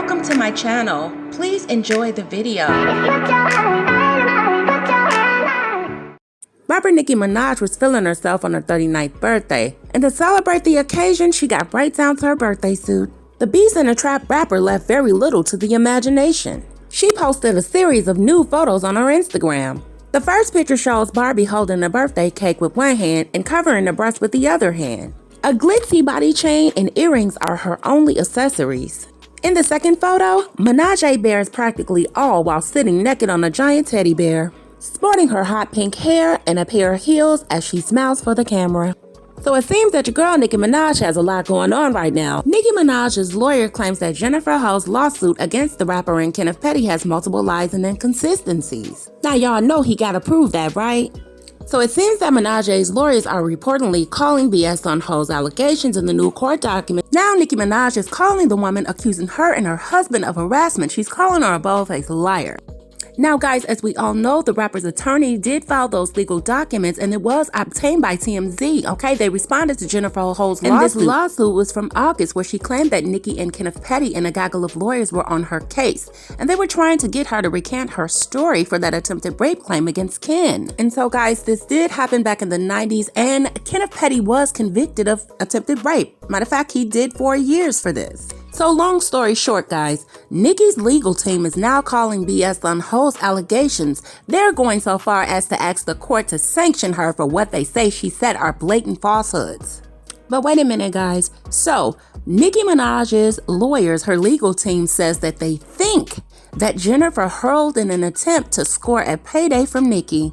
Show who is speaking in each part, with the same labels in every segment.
Speaker 1: Welcome to my channel. Please enjoy the video.
Speaker 2: Rapper Nicki Minaj was feeling herself on her 39th birthday, and to celebrate the occasion, she got right down to her birthday suit. The Beast and the Trap rapper left very little to the imagination. She posted a series of new photos on her Instagram. The first picture shows Barbie holding a birthday cake with one hand and covering the breast with the other hand. A glitzy body chain and earrings are her only accessories. In the second photo, Minaj bears practically all while sitting naked on a giant teddy bear, sporting her hot pink hair and a pair of heels as she smiles for the camera. So it seems that your girl Nicki Minaj has a lot going on right now. Nicki Minaj's lawyer claims that Jennifer Ho's lawsuit against the rapper and Kenneth Petty has multiple lies and inconsistencies. Now y'all know he gotta prove that, right? So it seems that Minaj's lawyers are reportedly calling BS on Ho's allegations in the new court document. Now Nicki Minaj is calling the woman accusing her and her husband of harassment. She's calling her a bold-faced liar. Now guys, as we all know, the rapper's attorney did file those legal documents and it was obtained by TMZ, okay? They responded to Jennifer Ho's lawsuit. And this lawsuit was from August, where she claimed that Nicki and Kenneth Petty and a gaggle of lawyers were on her case. And they were trying to get her to recant her story for that attempted rape claim against Ken. And so guys, this did happen back in the 90s and Kenneth Petty was convicted of attempted rape. Matter of fact, he did 4 years for this. So long story short, guys, Nicki's legal team is now calling BS on Ho's allegations. They're going so far as to ask the court to sanction her for what they say she said are blatant falsehoods. But wait a minute, guys. So Nicki Minaj's lawyers, her legal team, says that they think that Jennifer hurled in an attempt to score a payday from Nicki.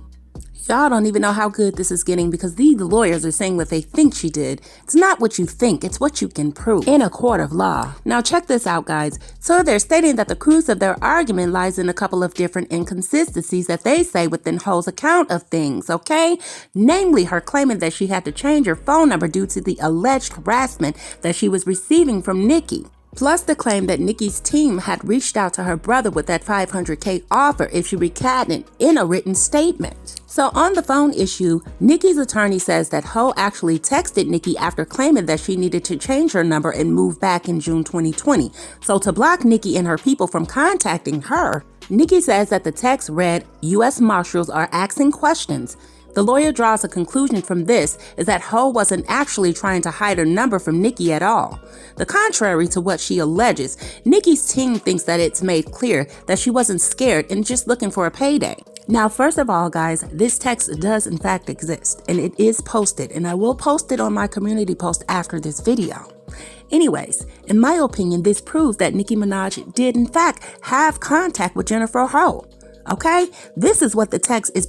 Speaker 2: Y'all don't even know how good this is getting because these lawyers are saying what they think she did. It's not what you think, it's what you can prove in a court of law. Now check this out, guys. So they're stating that the crux of their argument lies in a couple of different inconsistencies that they say within Ho's account of things, okay? Namely, her claiming that she had to change her phone number due to the alleged harassment that she was receiving from Nicki. Plus the claim that Nicki's team had reached out to her brother with that $500K offer if she recanted in a written statement. So on the phone issue, Nicki's attorney says that Ho actually texted Nicki after claiming that she needed to change her number and move back in June 2020. So to block Nicki and her people from contacting her, Nicki says that the text read, "U.S. Marshals are asking questions." The lawyer draws a conclusion from this is that Ho wasn't actually trying to hide her number from Nicki at all. The contrary to what she alleges, Nicki's team thinks that it's made clear that she wasn't scared and just looking for a payday. Now, first of all, guys, this text does in fact exist and it is posted, and I will post it on my community post after this video. Anyways, in my opinion, this proves that Nicki Minaj did in fact have contact with Jennifer Ho. Okay, this is what the text is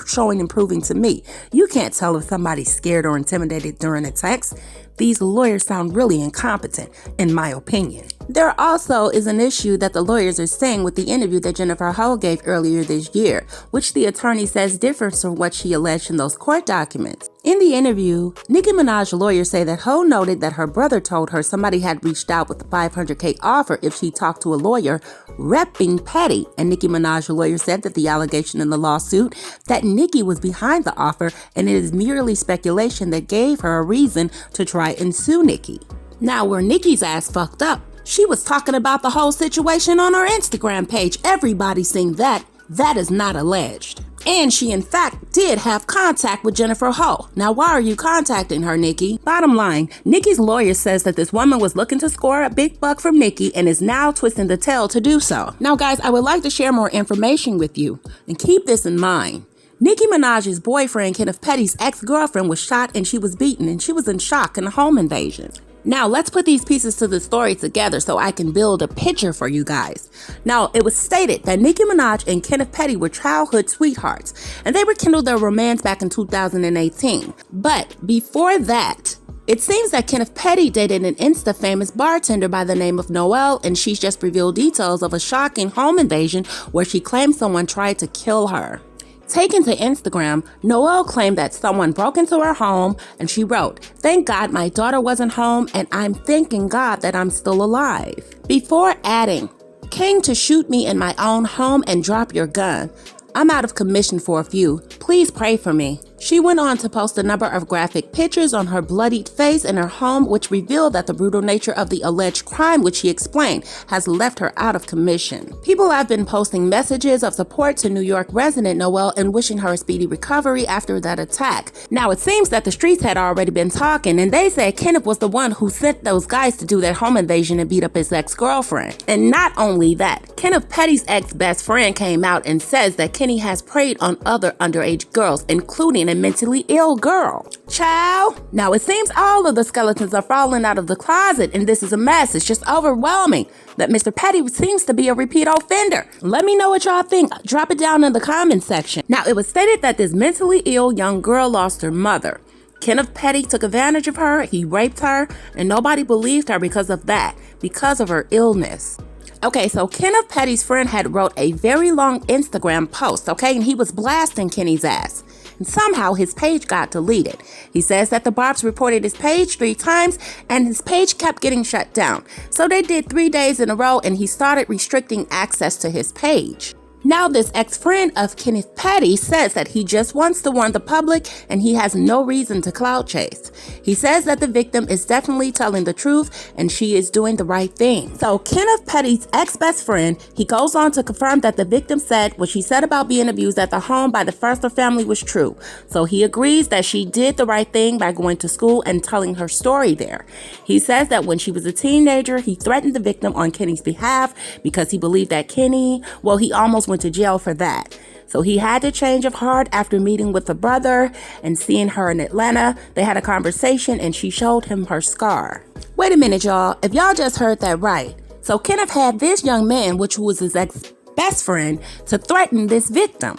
Speaker 2: showing and proving to me. You can't tell if somebody's scared or intimidated during a text. These lawyers sound really incompetent, in my opinion. There also is an issue that the lawyers are saying with the interview that Jennifer Ho gave earlier this year, which the attorney says differs from what she alleged in those court documents. In the interview, Nicki Minaj's lawyers say that Ho noted that her brother told her somebody had reached out with a $500K offer if she talked to a lawyer repping Petty, and Nicki Minaj's lawyer said that the allegation in the lawsuit that Nicki was behind the offer and it is merely speculation that gave her a reason to try and sue Nicki. Now where Nicki's ass fucked up, she was talking about the whole situation on her Instagram page. Everybody's seen that. That is not alleged. And she in fact did have contact with Jennifer Ho. Now why are you contacting her, Nicki? Bottom line, Nicki's lawyer says that this woman was looking to score a big buck from Nicki and is now twisting the tail to do so. Now guys, I would like to share more information with you and keep this in mind. Nicki Minaj's boyfriend, Kenneth Petty's ex-girlfriend, was shot and she was beaten and she was in shock in a home invasion. Now, let's put these pieces to the story together so I can build a picture for you guys. Now, it was stated that Nicki Minaj and Kenneth Petty were childhood sweethearts, and they rekindled their romance back in 2018. But before that, it seems that Kenneth Petty dated an Insta-famous bartender by the name of Noelle, and she's just revealed details of a shocking home invasion where she claims someone tried to kill her. Taken to Instagram, Noelle claimed that someone broke into her home and she wrote, "Thank God my daughter wasn't home and I'm thanking God that I'm still alive." Before adding, "Came to shoot me in my own home and drop your gun. I'm out of commission for a few. Please pray for me." She went on to post a number of graphic pictures on her bloodied face in her home, which revealed that the brutal nature of the alleged crime, which she explained, has left her out of commission. People have been posting messages of support to New York resident Noelle and wishing her a speedy recovery after that attack. Now, it seems that the streets had already been talking, and they said Kenneth was the one who sent those guys to do their home invasion and beat up his ex-girlfriend. And not only that, Kenneth Petty's ex-best friend came out and says that Kenny has preyed on other underage girls, including a mentally ill girl. Child. Now, it seems all of the skeletons are falling out of the closet, and this is a mess. It's just overwhelming that Mr. Petty seems to be a repeat offender. Let me know what y'all think. Drop it down in the comments section. Now, it was stated that this mentally ill young girl lost her mother. Kenneth Petty took advantage of her, he raped her, and nobody believed her because of that, because of her illness. Okay, so Kenneth Petty's friend had wrote a very long Instagram post, okay, and he was blasting Kenny's ass. And somehow his page got deleted. He says that the Barbs reported his page 3 times and his page kept getting shut down. So they did 3 days in a row and he started restricting access to his page. Now this ex-friend of Kenneth Petty says that he just wants to warn the public and he has no reason to clout chase. He says that the victim is definitely telling the truth and she is doing the right thing. So Kenneth Petty's ex-best friend, he goes on to confirm that the victim said what she said about being abused at the home by the Foster family was true. So he agrees that she did the right thing by going to school and telling her story there. He says that when she was a teenager, he threatened the victim on Kenny's behalf because he believed that Kenny, well, he almost went to jail for that. So he had a change of heart after meeting with the brother and seeing her in Atlanta. They had a conversation and she showed him her scar. Wait a minute, y'all. If y'all just heard that right. So Kenneth had this young man, which was his ex-best friend, to threaten this victim.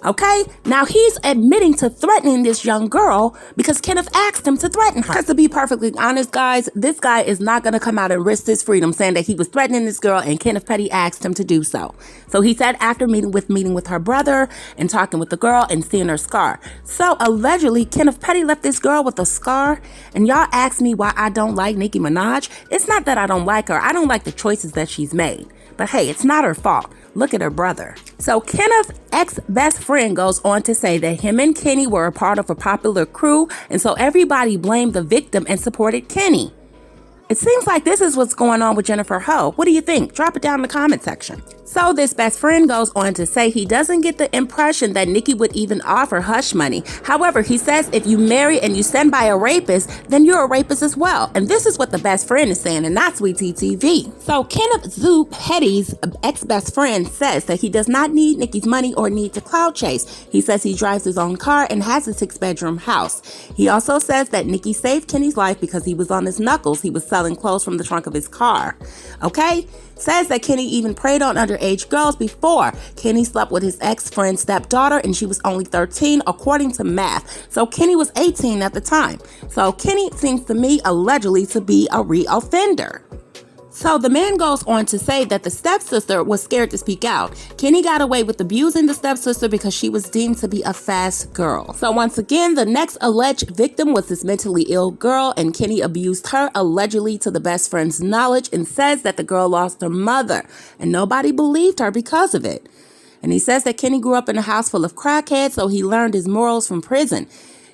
Speaker 2: Okay, now he's admitting to threatening this young girl because Kenneth asked him to threaten her. Because to be perfectly honest, guys, this guy is not going to come out and risk his freedom saying that he was threatening this girl and Kenneth Petty asked him to do so. So he said after meeting with her brother and talking with the girl and seeing her scar. So allegedly, Kenneth Petty left this girl with a scar. And y'all ask me why I don't like Nicki Minaj. It's not that I don't like her. I don't like the choices that she's made. But hey, it's not her fault. Look at her brother. So Kenneth's ex-best friend goes on to say that him and Kenny were a part of a popular crew, and so everybody blamed the victim and supported Kenny. It seems like this is what's going on with Jennifer Ho. What do you think? Drop it down in the comment section. So this best friend goes on to say he doesn't get the impression that Nicki would even offer hush money. However, he says if you marry and you stand by a rapist, then you're a rapist as well. And this is what the best friend is saying, and not Sweet TV. So Kenneth Petty's ex-best friend says that he does not need Nicki's money or need to clout chase. He says he drives his own car and has a 6-bedroom house. He also says that Nicki saved Kenny's life because he was on his knuckles. He was selling clothes from the trunk of his car. Okay? Says that Kenny even preyed on underage girls before. Kenny slept with his ex-friend's stepdaughter and she was only 13 according to math. So Kenny was 18 at the time. So Kenny seems to me allegedly to be a re-offender. So the man goes on to say that the stepsister was scared to speak out. Kenny got away with abusing the stepsister because she was deemed to be a fast girl. So once again, the next alleged victim was this mentally ill girl, and Kenny abused her allegedly to the best friend's knowledge and says that the girl lost her mother and nobody believed her because of it. And he says that Kenny grew up in a house full of crackheads, so he learned his morals from prison.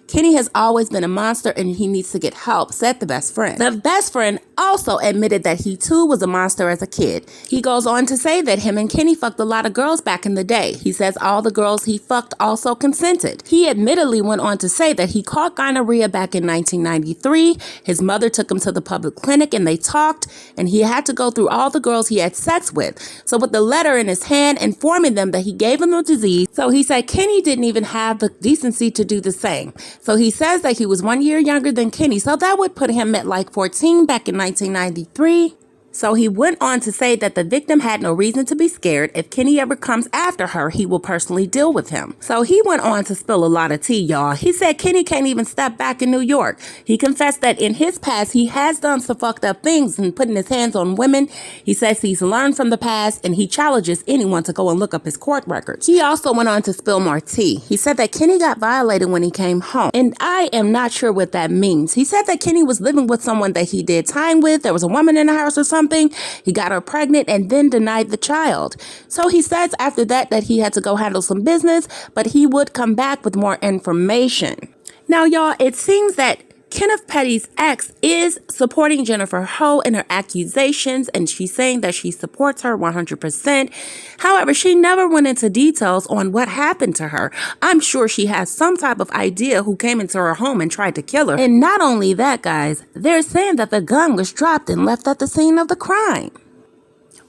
Speaker 2: Kenny has always been a monster and he needs to get help, said the best friend. The best friend also admitted that he too was a monster as a kid. He goes on to say that him and Kenny fucked a lot of girls back in the day. He says all the girls he fucked also consented. He admittedly went on to say that he caught gonorrhea back in 1993. His mother took him to the public clinic and they talked, and he had to go through all the girls he had sex with. So with the letter in his hand informing them that he gave them the disease, so he said Kenny didn't even have the decency to do the same. So he says that he was 1 year younger than Kenny, so that would put him at like 14 back in 1993. So he went on to say that the victim had no reason to be scared. If Kenny ever comes after her, he will personally deal with him. So he went on to spill a lot of tea, y'all. He said Kenny can't even step back in New York. He confessed that in his past, he has done some fucked up things and putting his hands on women. He says he's learned from the past and he challenges anyone to go and look up his court records. He also went on to spill more tea. He said that Kenny got violated when he came home, and I am not sure what that means. He said that Kenny was living with someone that he did time with. There was a woman in the house or something. something. He got her pregnant and then denied the child. So he says after that he had to go handle some business, but he would come back with more information. Now, y'all, it seems that Kenneth Petty's ex is supporting Jennifer Ho in her accusations, and she's saying that she supports her 100%. However, she never went into details on what happened to her. I'm sure she has some type of idea who came into her home and tried to kill her. And not only that, guys, they're saying that the gun was dropped and left at the scene of the crime.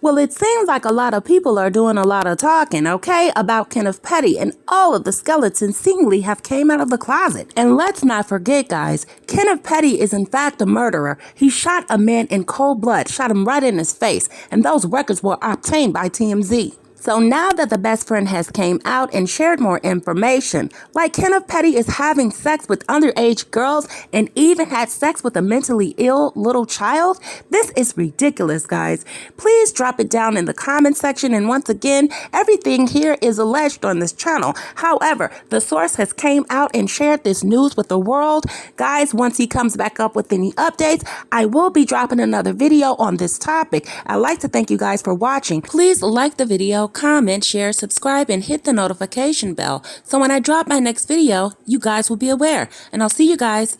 Speaker 2: Well, it seems like a lot of people are doing a lot of talking, okay, about Kenneth Petty, and all of the skeletons seemingly have came out of the closet. And let's not forget, guys, Kenneth Petty is in fact a murderer. He shot a man in cold blood, shot him right in his face, and those records were obtained by TMZ. So now that the best friend has came out and shared more information, like Kenneth Petty is having sex with underage girls and even had sex with a mentally ill little child, this is ridiculous, guys. Please drop it down in the comment section. And once again, everything here is alleged on this channel. However, the source has came out and shared this news with the world. Guys, once he comes back up with any updates, I will be dropping another video on this topic. I'd like to thank you guys for watching. Please like the video, comment, share, subscribe, and hit the notification bell so when I drop my next video, you guys will be aware. And I'll see you guys